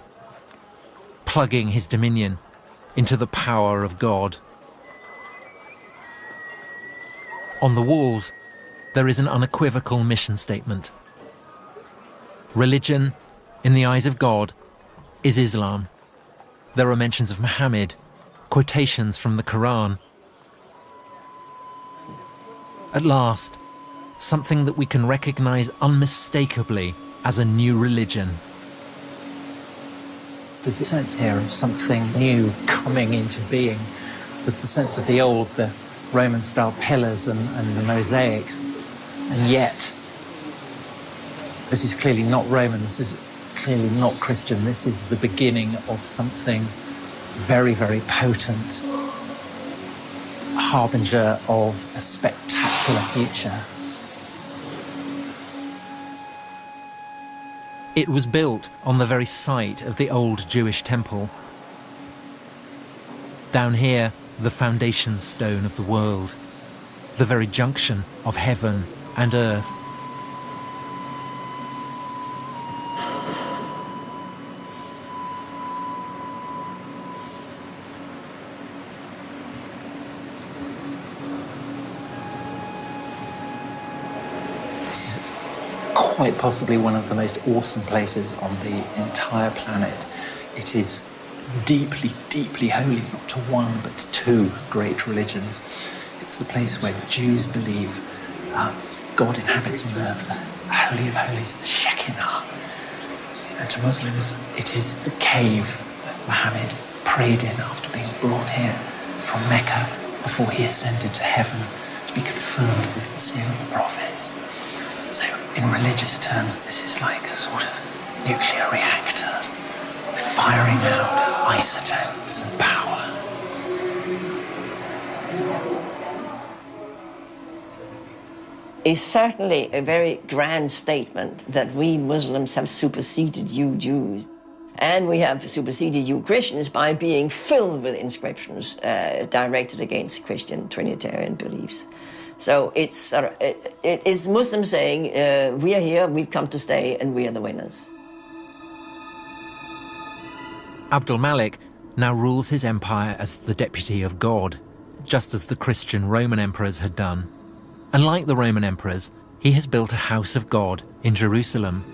plugging his dominion into the power of God. On the walls, there is an unequivocal mission statement. Religion, in the eyes of God, is Islam. There are mentions of Muhammad, quotations from the Quran. At last, something that we can recognize unmistakably as a new religion. There's a sense here of something new coming into being. There's the sense of the old, the Roman-style pillars and the mosaics. And yet, this is clearly not Roman, this is clearly not Christian. This is the beginning of something very, very potent, a harbinger of a spectacular future. It was built on the very site of the old Jewish temple. Down here, the foundation stone of the world, the very junction of heaven and earth. This is quite possibly one of the most awesome places on the entire planet. It is deeply, deeply holy, not to one, but to two great religions. It's the place where Jews believe God inhabits on earth, the Holy of Holies, the Shekinah. And to Muslims, it is the cave that Muhammad prayed in after being brought here from Mecca before he ascended to heaven to be confirmed as the seal of the prophets. So, in religious terms, this is like a sort of nuclear reactor, firing out isotopes and power. is certainly a very grand statement that we Muslims have superseded you Jews. And we have superseded you Christians by being filled with inscriptions directed against Christian Trinitarian beliefs. So it's Muslims saying, we are here, we've come to stay, and we are the winners. Abdul Malik now rules his empire as the deputy of God, just as the Christian Roman emperors had done. And like the Roman emperors, he has built a house of God in Jerusalem.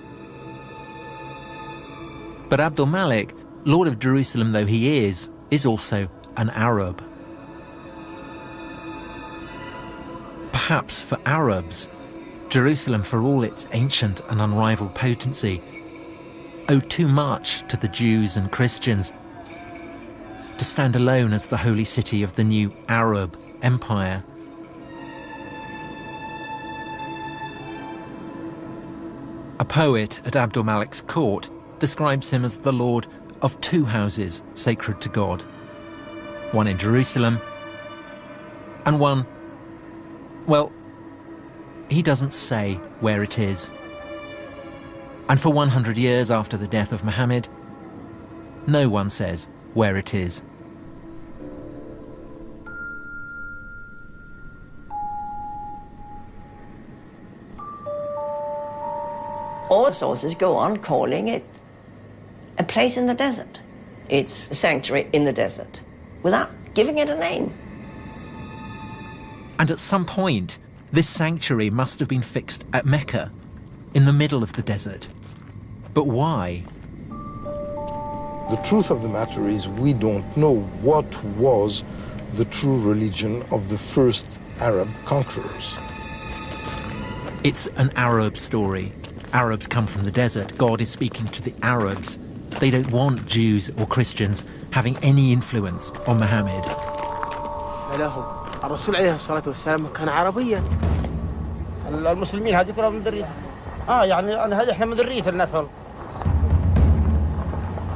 But Abdul Malik, Lord of Jerusalem though he is also an Arab. Perhaps for Arabs, Jerusalem, for all its ancient and unrivaled potency, owed too much to the Jews and Christians to stand alone as the holy city of the new Arab empire. A poet at Abdul Malik's court describes him as the lord of two houses sacred to God, one in Jerusalem and one, well, he doesn't say where it is. And for 100 years after the death of Muhammad, no one says where it is. All sources go on calling it a place in the desert. It's a sanctuary in the desert, without giving it a name. And at some point, this sanctuary must have been fixed at Mecca, in the middle of the desert. But why? The truth of the matter is we don't know what was the true religion of the first Arab conquerors. It's an Arab story. Arabs come from the desert. God is speaking to the Arabs. They don't want Jews or Christians having any influence on Muhammad. الرسول عليه الصلاة والسلام كان عربيا. المسلمين هذه كلها من ذرية. يعني هذه احنا من ذرية النسل.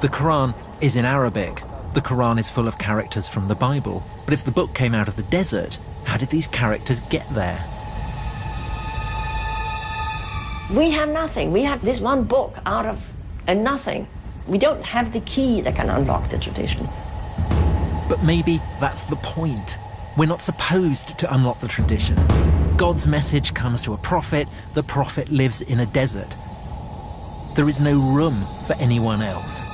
The Quran is in Arabic. The Quran is full of characters from the Bible. But if the book came out of the desert, how did these characters get there? We have nothing. We have this one book out of nothing. We don't have the key that can unlock the tradition. But maybe that's the point. We're not supposed to unlock the tradition. God's message comes to a prophet. The prophet lives in a desert. There is no room for anyone else.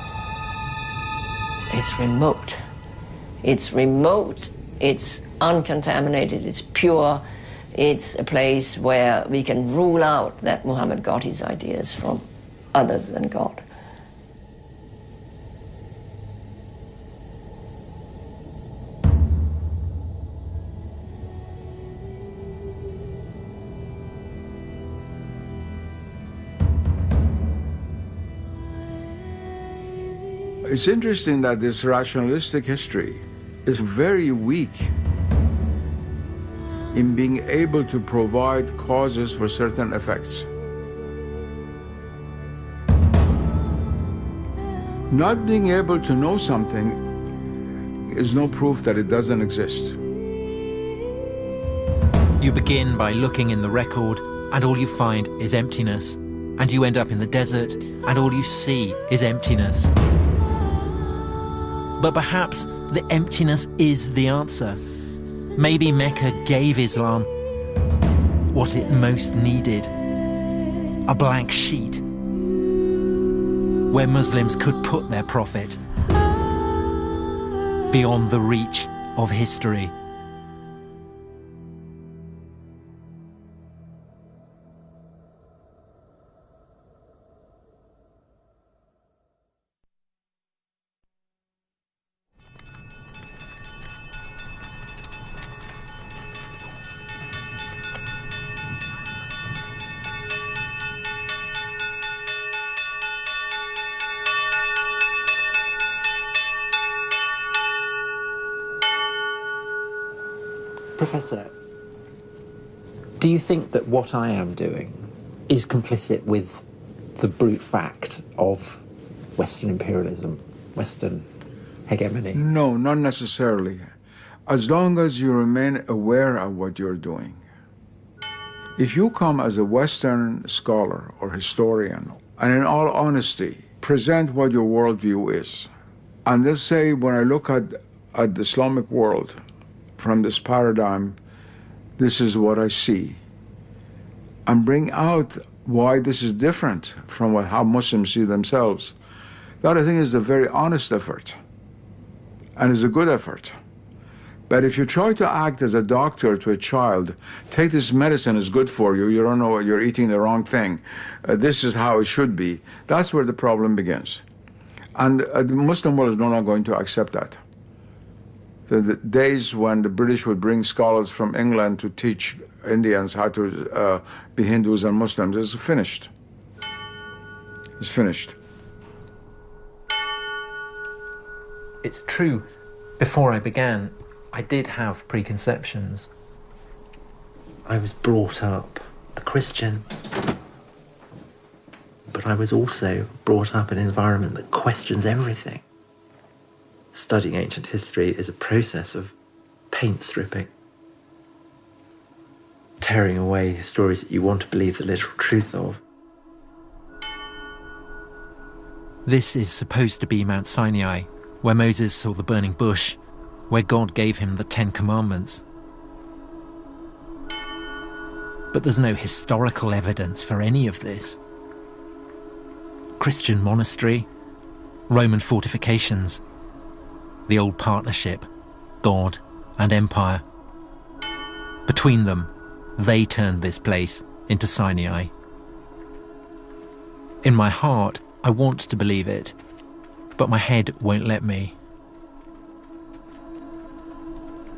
It's remote. It's remote. It's uncontaminated. It's pure. It's a place where we can rule out that Muhammad got his ideas from others than God. It's interesting that this rationalistic history is very weak in being able to provide causes for certain effects. Not being able to know something is no proof that it doesn't exist. You begin by looking in the record, and all you find is emptiness. And you end up in the desert, and all you see is emptiness. But perhaps the emptiness is the answer. Maybe Mecca gave Islam what it most needed. A blank sheet where Muslims could put their prophet beyond the reach of history. Professor, do you think that what I am doing is complicit with the brute fact of Western imperialism, Western hegemony? No, not necessarily. As long as you remain aware of what you're doing. If you come as a Western scholar or historian, and in all honesty, present what your worldview is, and let's say when I look at the Islamic world from this paradigm, this is what I see, and bring out why this is different from how Muslims see themselves, that I think is a very honest effort, and is a good effort. But if you try to act as a doctor to a child, take this medicine, is good for you, you don't know, you're eating the wrong thing, this is how it should be, that's where the problem begins. And the Muslim world is no longer going to accept that. The days when the British would bring scholars from England to teach Indians how to be Hindus and Muslims is finished. It's finished. It's true, before I began, I did have preconceptions. I was brought up a Christian, but I was also brought up in an environment that questions everything. Studying ancient history is a process of paint stripping, tearing away stories that you want to believe the literal truth of. This is supposed to be Mount Sinai, where Moses saw the burning bush, where God gave him the 10 Commandments. But there's no historical evidence for any of this. Christian monastery, Roman fortifications, the old partnership, God and empire. Between them, they turned this place into Sinai. In my heart, I want to believe it, but my head won't let me.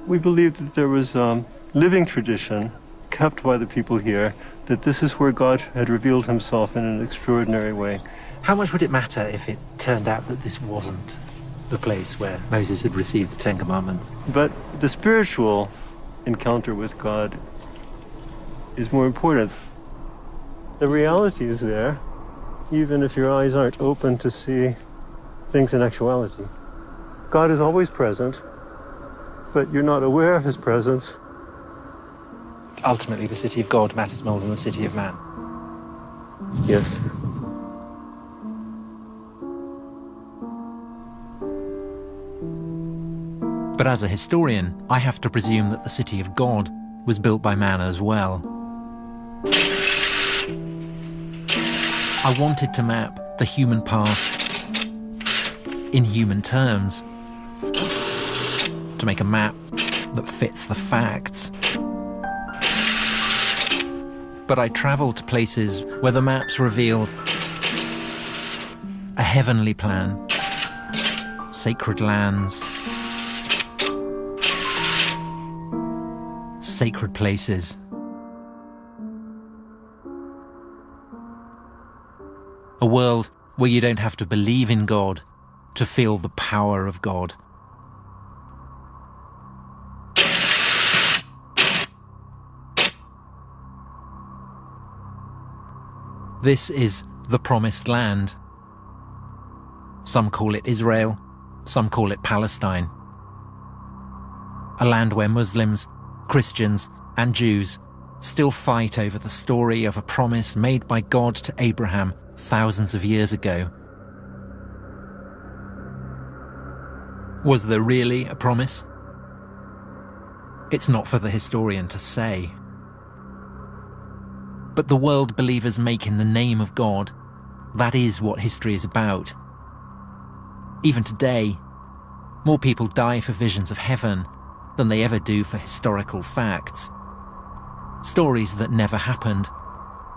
We believed that there was a living tradition kept by the people here, that this is where God had revealed himself in an extraordinary way. How much would it matter if it turned out that this wasn't the place where Moses had received the 10 Commandments? But the spiritual encounter with God is more important. The reality is there, even if your eyes aren't open to see things in actuality. God is always present, but you're not aware of his presence. Ultimately, the city of God matters more than the city of man. Yes. But as a historian, I have to presume that the city of God was built by man as well. I wanted to map the human past in human terms, to make a map that fits the facts. But I travelled to places where the maps revealed a heavenly plan, sacred lands, sacred places. A world where you don't have to believe in God to feel the power of God. This is the Promised Land. Some call it Israel, some call it Palestine. A land where Muslims, Christians, and Jews still fight over the story of a promise made by God to Abraham thousands of years ago. Was there really a promise? It's not for the historian to say. But the world believers make in the name of God, that is what history is about. Even today, more people die for visions of heaven than they ever do for historical facts. Stories that never happened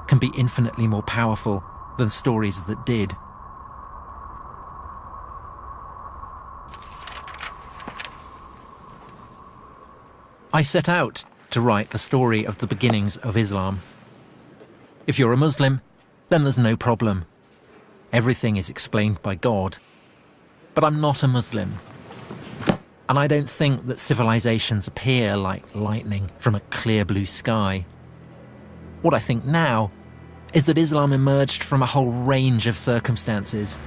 can be infinitely more powerful than stories that did. I set out to write the story of the beginnings of Islam. If you're a Muslim, then there's no problem. Everything is explained by God. But I'm not a Muslim. And I don't think that civilizations appear like lightning from a clear blue sky. What I think now is that Islam emerged from a whole range of circumstances.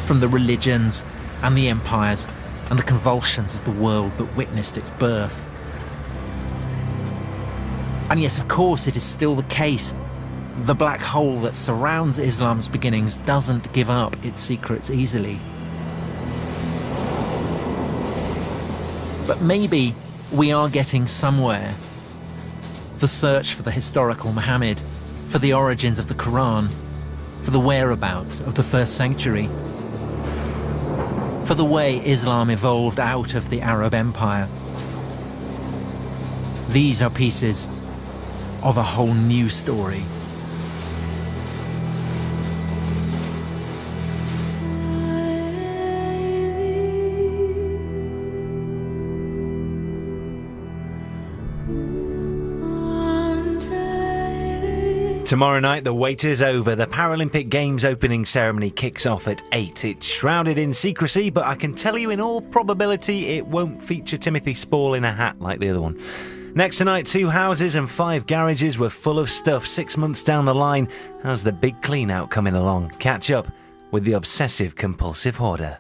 From the religions and the empires and the convulsions of the world that witnessed its birth. And yes, of course, it is still the case. The black hole that surrounds Islam's beginnings doesn't give up its secrets easily. But maybe we are getting somewhere. The search for the historical Muhammad, for the origins of the Quran, for the whereabouts of the first sanctuary, for the way Islam evolved out of the Arab Empire. These are pieces of a whole new story. Tomorrow night, the wait is over. The Paralympic Games opening ceremony kicks off at 8. It's shrouded in secrecy, but I can tell you in all probability it won't feature Timothy Spall in a hat like the other one. Next tonight, 2 houses and 5 garages were full of stuff 6 months down the line. How's the big clean out coming along? Catch up with the obsessive compulsive hoarder.